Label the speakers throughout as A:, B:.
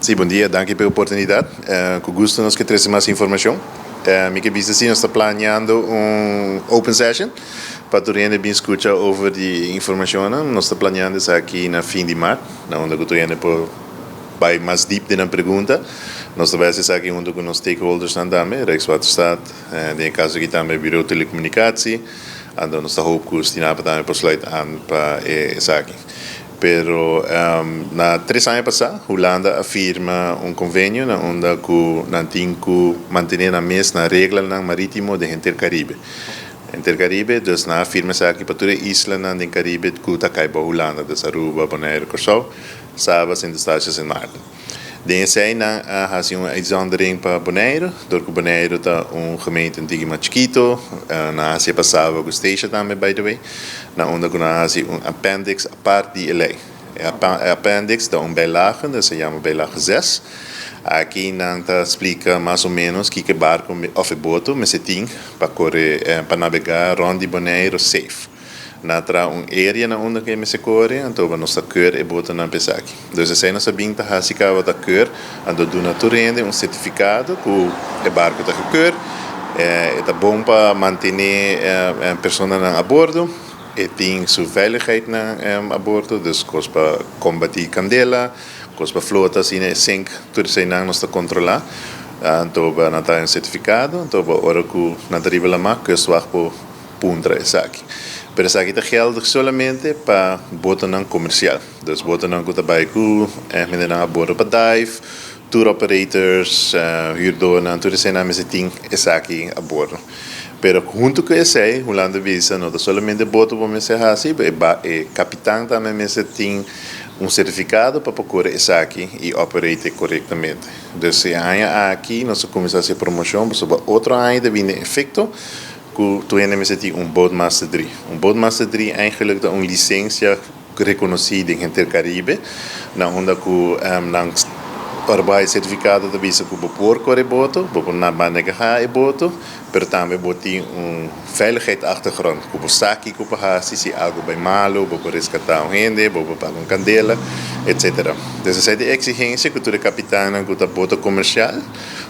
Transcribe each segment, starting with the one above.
A: Sí, bom dia, danke pela oportunidade. Com gosto nós que trazer mais informação. Me que visa nós está planeando open session para tu rende bem escutar over die informação. Nós está planeando isso aqui na fim de março, onde tu rende por vai mais deep na pergunta. Nós trabalhamos aqui junto com os stakeholders também, Rijkswaterstaat, em caso aqui também Bureau de Telecomunicatie, onde nós está hoop que os tinha também por sluit aan para isso aqui. Pero na 3 anos passados, Holanda afirma convênio onde tem que manter a mesma regra marítimo de Intercaribe. Intercaribe, dus na afirma aqui para toda a isla do Caribe que está cai para Holanda, dus Aruba, Bonaire, Curaçao, Sabas en de Staatjes en Maarten. Deze has een uitzondering para Bonaire, door que Bonaire está gemeente antiga mais chiquito, na Asia passava o station também, by the way, na onde has appendix apart die lei. Appendix dá bijlage, dat se chama bijlage 6. Aqui não explica mais ou menos que barco of boto, mas se tem para navegar rond Bonaire safe. Natra area onde que se corre, então nós está cur e boto na pesaki. Dus se nós sabemos que a sicava da cur, ando do naturende certificado que o barco está cur, é bom para manter a pessoa a bordo, e tem sua veiligheid a bordo, dus para combater candela, para flota assim sink, tudo isso nós está controlar. Então não está certificado, então ora que não arriba lá que swag por puntra aqui. Pero isso aqui geldig solamente para boten comercial. Dus boten que trabalham com a bordo para dive, tour operators, huurdoren, tudo isso na mesa tem isso aqui a bordo. Pero junto com isso, Holanda visa não solamente boto para me ser assim, e capitão também me tem certificado para procurar isso aqui e operate corretamente. Dus se aqui nós começamos a promoção sobre outro ano de vir efeito. Toen hebben we Bootmaster 3. Bootmaster 3 eigenlijk een licentie reconhecida in Intercaribe. Onde langs arbeid certificado de visa que por corre boto, por na manegar boto, pero também botem veiligheidsachtergrond, como saki, como hasi, se algo bij malo, por resgatar gente, por pagar candela, etc. Dus essa é a exigência que o capitão que boto comercial,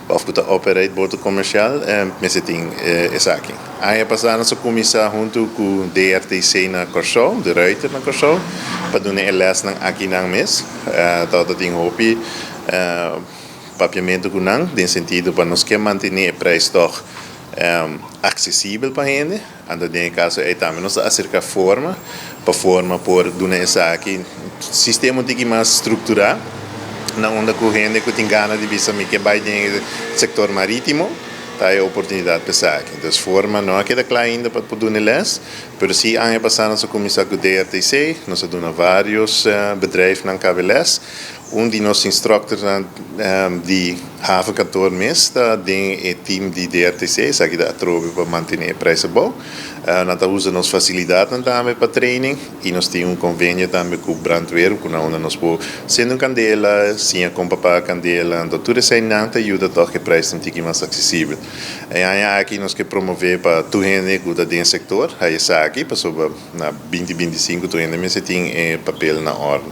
A: of que operate boto comercial, mas tem essa aqui. Aí passar nossa comissão junto com o DRTC na Curaçao, de Ruiter na Curaçao, para dar uma les aqui na mes, todo tem hopi papiamento com não, no sentido para nós que manter o preço toch acessível para a gente, ando em caso é também nós acerca forma por dar essa aqui sistema de mais estruturado, na onde a gente que tem gana de visa que vai no setor marítimo, tá a oportunidade para isso aqui. Então forma não é que é claro ainda para poder les, mas sim ano passado nós começamos com o DRTC, nós damos vários bedrijven na KWLS. De nossos instructors die havenkantoor mista tem o time de DRTC, aqui da trove para manter o preço bom. Nós usamos facilidades também para training e nós temos convênio também com o brandweer, onde nós podemos sendo candela, sim com papá candela, então tudo isso ajuda a que o preço seja mais acessível. E aqui nós que promover para tu gente que está dentro do setor, aí está aqui para sobre na 2025 tu gente tem papel na ordem.